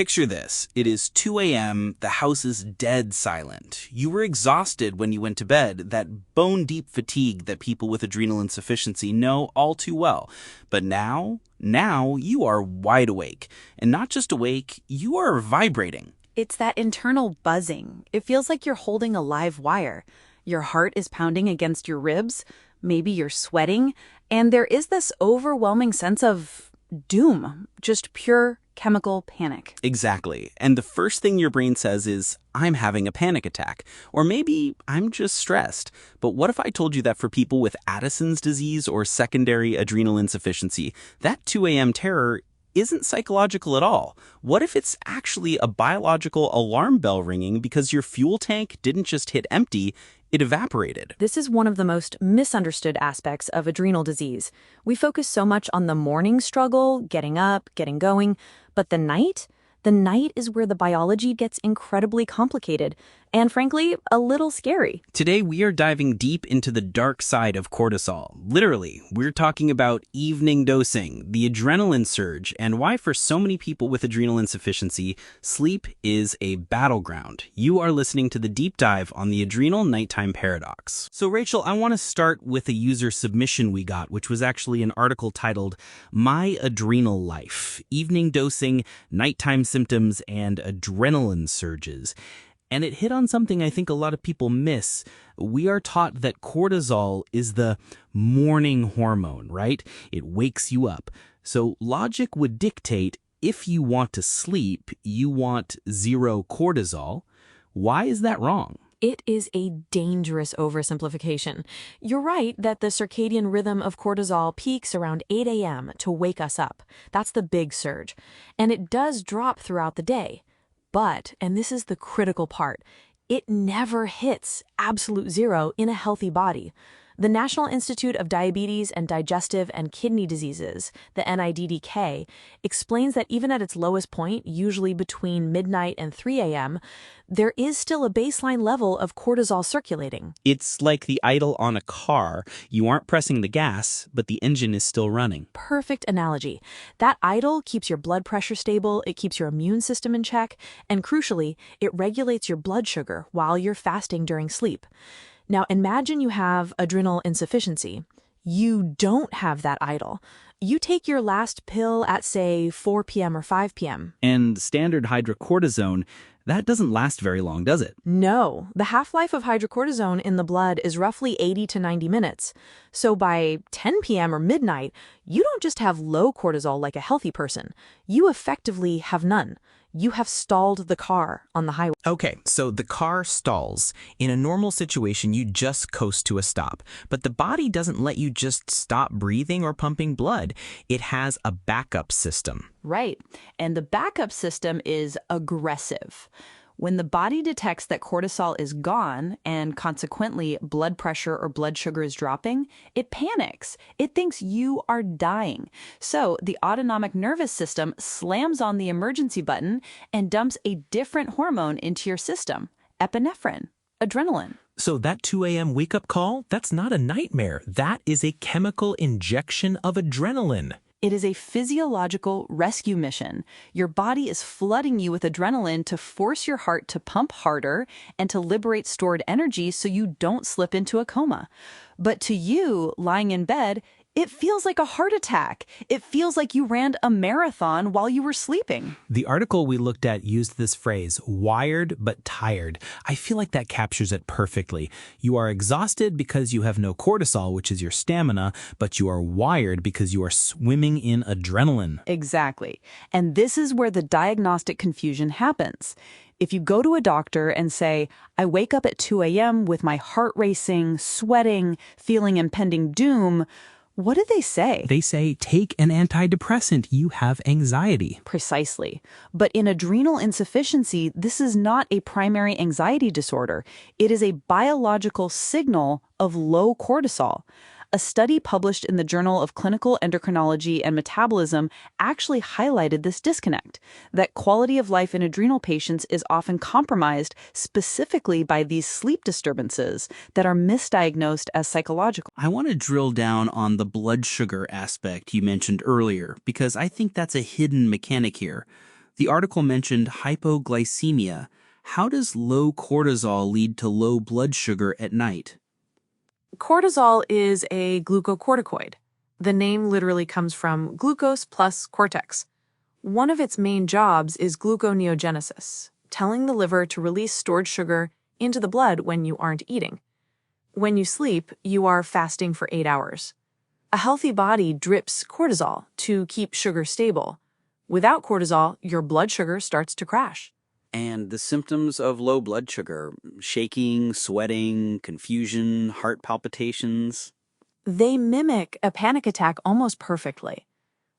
Picture this. It is 2 a.m., the house is dead silent. You were exhausted when you went to bed, that bone-deep fatigue that people with adrenal insufficiency know all too well. But now you are wide awake. And not just awake, you are vibrating. It's that internal buzzing. It feels like you're holding a live wire. Your heart is pounding against your ribs. Maybe you're sweating. And there is this overwhelming sense of doom, just pure chemical panic. Exactly. And the first thing your brain says is, I'm having a panic attack. Or maybe I'm just stressed. But what if I told you that for people with Addison's disease or secondary adrenal insufficiency, that 2 a.m. terror isn't psychological at all? What if it's actually a biological alarm bell ringing because your fuel tank didn't just hit empty, it evaporated? This is one of the most misunderstood aspects of adrenal disease. We focus so much on the morning struggle, getting up, getting going, but the night is where the biology gets incredibly complicated and, frankly, a little scary. Today, we are diving deep into the dark side of cortisol. Literally, we're talking about evening dosing, the adrenaline surge, and why for so many people with adrenal insufficiency, sleep is a battleground. You are listening to the deep dive on the adrenal nighttime paradox. So, Rachel, I want to start with a user submission we got, which was actually an article titled My Adrenal Life, Evening Dosing, Nighttime Symptoms, and Adrenaline Surges. And it hit on something I think a lot of people miss. We are taught that cortisol is the morning hormone, right? It wakes you up. So logic would dictate if you want to sleep, you want zero cortisol. Why is that wrong? It is a dangerous oversimplification. You're right that the circadian rhythm of cortisol peaks around 8 a.m. to wake us up. That's the big surge. And it does drop throughout the day. But, and this is the critical part, it never hits absolute zero in a healthy body. The National Institute of Diabetes and Digestive and Kidney Diseases, the NIDDK, explains that even at its lowest point, usually between midnight and 3 a.m., there is still a baseline level of cortisol circulating. It's like the idle on a car. You aren't pressing the gas, but the engine is still running. Perfect analogy. That idle keeps your blood pressure stable, it keeps your immune system in check, and crucially, it regulates your blood sugar while you're fasting during sleep. Now, imagine you have adrenal insufficiency. You don't have that idle. You take your last pill at, say, 4 p.m. or 5 p.m. And standard hydrocortisone, that doesn't last very long, does it? No. The half-life of hydrocortisone in the blood is roughly 80 to 90 minutes. So by 10 p.m. or midnight, you don't just have low cortisol like a healthy person. You effectively have none. You have stalled the car on the highway. Okay, so the car stalls. In a normal situation, you just coast to a stop. But the body doesn't let you just stop breathing or pumping blood. It has a backup system. Right. And the backup system is aggressive. When the body detects that cortisol is gone and consequently blood pressure or blood sugar is dropping, it panics. It thinks you are dying. So the autonomic nervous system slams on the emergency button and dumps a different hormone into your system, epinephrine, adrenaline. So that 2 a.m. wake-up call, that's not a nightmare. That is a chemical injection of adrenaline. It is a physiological rescue mission. Your body is flooding you with adrenaline to force your heart to pump harder and to liberate stored energy so you don't slip into a coma. But to you, lying in bed, it feels like a heart attack. It feels like you ran a marathon while you were sleeping. The article we looked at used this phrase, wired but tired. I feel like that captures it perfectly. You are exhausted because you have no cortisol, which is your stamina, but you are wired because you are swimming in adrenaline. Exactly. And this is where the diagnostic confusion happens. If you go to a doctor and say, I wake up at 2 a.m. with my heart racing, sweating, feeling impending doom, what do they say? They say, take an antidepressant, you have anxiety. Precisely. But in adrenal insufficiency, this is not a primary anxiety disorder. It is a biological signal of low cortisol. A study published in the Journal of Clinical Endocrinology and Metabolism actually highlighted this disconnect, that quality of life in adrenal patients is often compromised specifically by these sleep disturbances that are misdiagnosed as psychological. I want to drill down on the blood sugar aspect you mentioned earlier, because I think that's a hidden mechanic here. The article mentioned hypoglycemia. How does low cortisol lead to low blood sugar at night? Cortisol is a glucocorticoid. The name literally comes from glucose plus cortex. One of its main jobs is gluconeogenesis, telling the liver to release stored sugar into the blood when you aren't eating. When you sleep, you are fasting for 8 hours. A healthy body drips cortisol to keep sugar stable. Without cortisol, your blood sugar starts to crash. And the symptoms of low blood sugar, shaking, sweating, confusion, heart palpitations. They mimic a panic attack almost perfectly.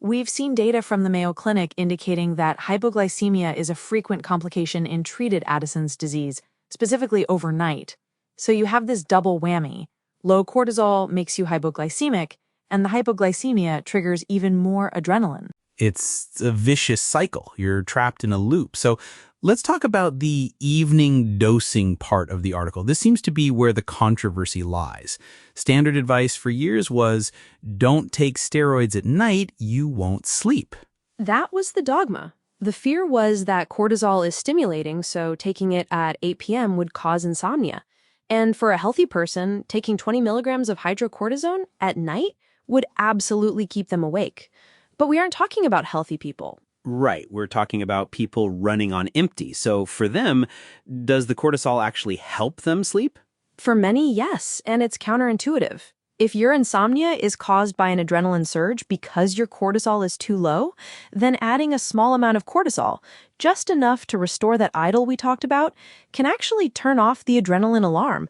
We've seen data from the Mayo Clinic indicating that hypoglycemia is a frequent complication in treated Addison's disease, specifically overnight. So you have this double whammy. Low cortisol makes you hypoglycemic, and the hypoglycemia triggers even more adrenaline. It's a vicious cycle. You're trapped in a loop. So let's talk about the evening dosing part of the article. This seems to be where the controversy lies. Standard advice for years was, don't take steroids at night, you won't sleep. That was the dogma. The fear was that cortisol is stimulating, so taking it at 8 p.m. would cause insomnia. And for a healthy person, taking 20 milligrams of hydrocortisone at night would absolutely keep them awake. But we aren't talking about healthy people. Right, we're talking about people running on empty. So for them, does the cortisol actually help them sleep? For many, yes, and it's counterintuitive. If your insomnia is caused by an adrenaline surge because your cortisol is too low, then adding a small amount of cortisol, just enough to restore that idle we talked about, can actually turn off the adrenaline alarm.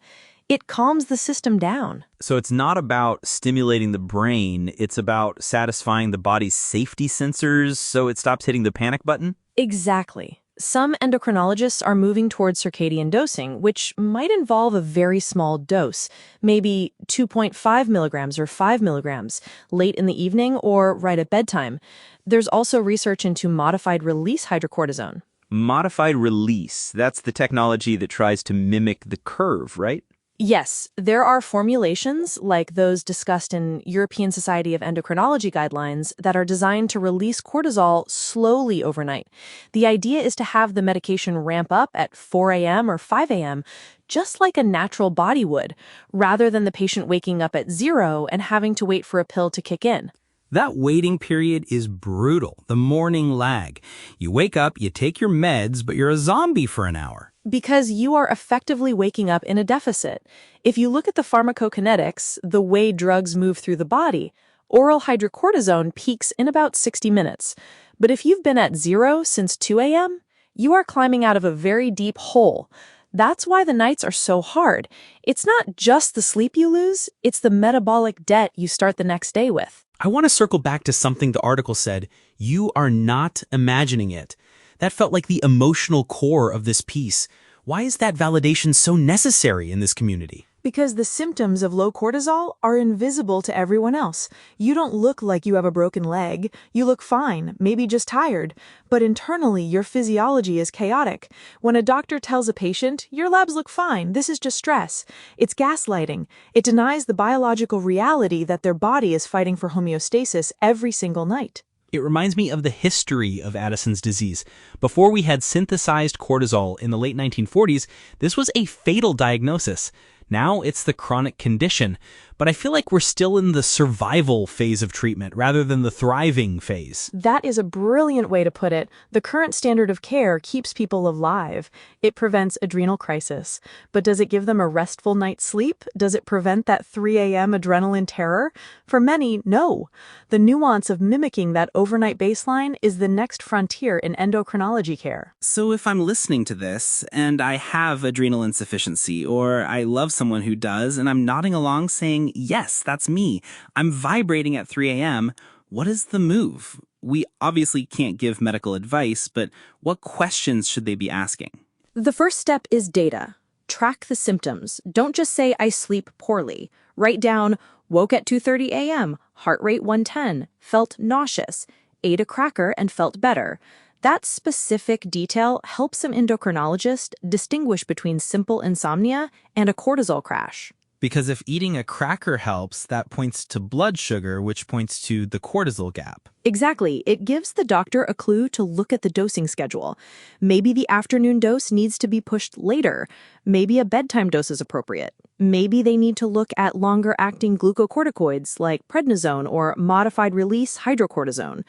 It calms the system down. So it's not about stimulating the brain, it's about satisfying the body's safety sensors so it stops hitting the panic button? Exactly. Some endocrinologists are moving towards circadian dosing, which might involve a very small dose, maybe 2.5 milligrams or 5 milligrams, late in the evening or right at bedtime. There's also research into modified release hydrocortisone. Modified release, that's the technology that tries to mimic the curve, right? Yes, there are formulations, like those discussed in European Society of Endocrinology guidelines, that are designed to release cortisol slowly overnight. The idea is to have the medication ramp up at 4 a.m. or 5 a.m., just like a natural body would, rather than the patient waking up at 0 and having to wait for a pill to kick in. That waiting period is brutal, the morning lag. You wake up, you take your meds, but you're a zombie for an hour. Because you are effectively waking up in a deficit. If you look at the pharmacokinetics, the way drugs move through the body, oral hydrocortisone peaks in about 60 minutes. But if you've been at 0 since 2 a.m., you are climbing out of a very deep hole. That's why the nights are so hard. It's not just the sleep you lose, it's the metabolic debt you start the next day with. I want to circle back to something the article said. You are not imagining it. That felt like the emotional core of this piece. Why is that validation so necessary in this community? Because the symptoms of low cortisol are invisible to everyone else. You don't look like you have a broken leg. You look fine, maybe just tired. But internally, your physiology is chaotic. When a doctor tells a patient, your labs look fine, this is just stress, it's gaslighting. It denies the biological reality that their body is fighting for homeostasis every single night. It reminds me of the history of Addison's disease. Before we had synthesized cortisol in the late 1940s, this was a fatal diagnosis. Now it's the chronic condition. But I feel like we're still in the survival phase of treatment rather than the thriving phase. That is a brilliant way to put it. The current standard of care keeps people alive. It prevents adrenal crisis. But does it give them a restful night's sleep? Does it prevent that 3 a.m. adrenaline terror? For many, no. The nuance of mimicking that overnight baseline is the next frontier in endocrinology care. So if I'm listening to this and I have adrenal insufficiency, or I love someone who does, and I'm nodding along saying, yes, that's me, I'm vibrating at 3 a.m., what is the move? We obviously can't give medical advice, but what questions should they be asking? The first step is data. Track the symptoms. Don't just say, I sleep poorly. Write down, woke at 2:30 a.m., heart rate 110, felt nauseous, ate a cracker and felt better. That specific detail helps an endocrinologist distinguish between simple insomnia and a cortisol crash. Because if eating a cracker helps, that points to blood sugar, which points to the cortisol gap. Exactly. It gives the doctor a clue to look at the dosing schedule. Maybe the afternoon dose needs to be pushed later. Maybe a bedtime dose is appropriate. Maybe they need to look at longer-acting glucocorticoids like prednisone or modified-release hydrocortisone,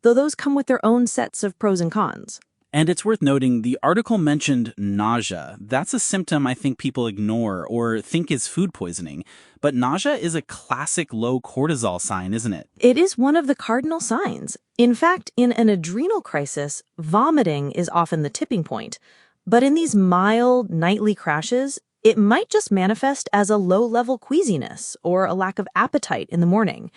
though those come with their own sets of pros and cons. And it's worth noting, the article mentioned nausea. That's a symptom I think people ignore or think is food poisoning. But nausea is a classic low cortisol sign, isn't it? It is one of the cardinal signs. In fact, in an adrenal crisis, vomiting is often the tipping point. But in these mild, nightly crashes, it might just manifest as a low-level queasiness or a lack of appetite in the morning.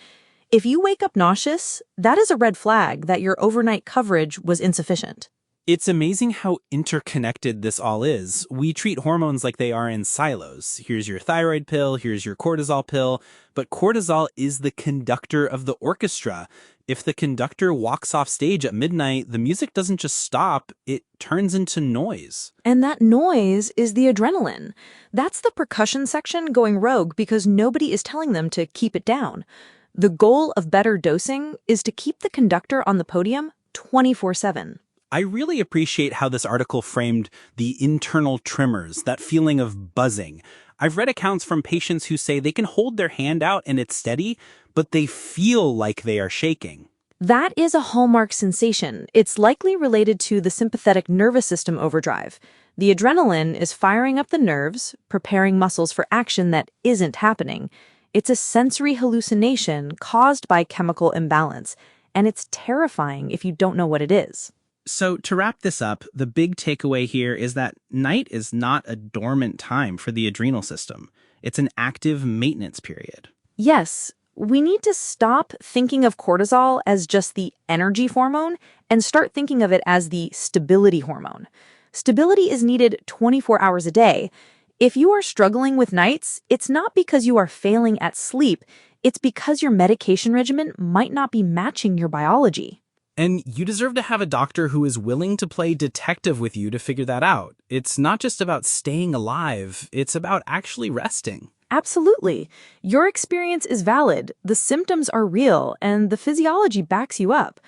If you wake up nauseous, that is a red flag that your overnight coverage was insufficient. It's amazing how interconnected this all is. We treat hormones like they are in silos. Here's your thyroid pill, here's your cortisol pill, but cortisol is the conductor of the orchestra. If the conductor walks off stage at midnight, the music doesn't just stop, it turns into noise. And that noise is the adrenaline. That's the percussion section going rogue because nobody is telling them to keep it down. The goal of better dosing is to keep the conductor on the podium 24/7. I really appreciate how this article framed the internal tremors, that feeling of buzzing. I've read accounts from patients who say they can hold their hand out and it's steady, but they feel like they are shaking. That is a hallmark sensation. It's likely related to the sympathetic nervous system overdrive. The adrenaline is firing up the nerves, preparing muscles for action that isn't happening. It's a sensory hallucination caused by chemical imbalance, and it's terrifying if you don't know what it is. So to wrap this up, the big takeaway here is that night is not a dormant time for the adrenal system. It's an active maintenance period. Yes, we need to stop thinking of cortisol as just the energy hormone and start thinking of it as the stability hormone. Stability is needed 24 hours a day. If you are struggling with nights, it's not because you are failing at sleep. It's because your medication regimen might not be matching your biology. And you deserve to have a doctor who is willing to play detective with you to figure that out. It's not just about staying alive, it's about actually resting. Absolutely. Your experience is valid, the symptoms are real, and the physiology backs you up.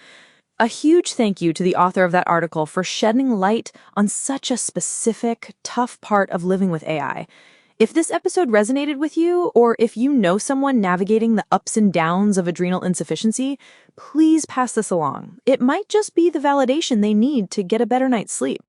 A huge thank you to the author of that article for shedding light on such a specific, tough part of living with AI. If this episode resonated with you, or if you know someone navigating the ups and downs of adrenal insufficiency, please pass this along. It might just be the validation they need to get a better night's sleep.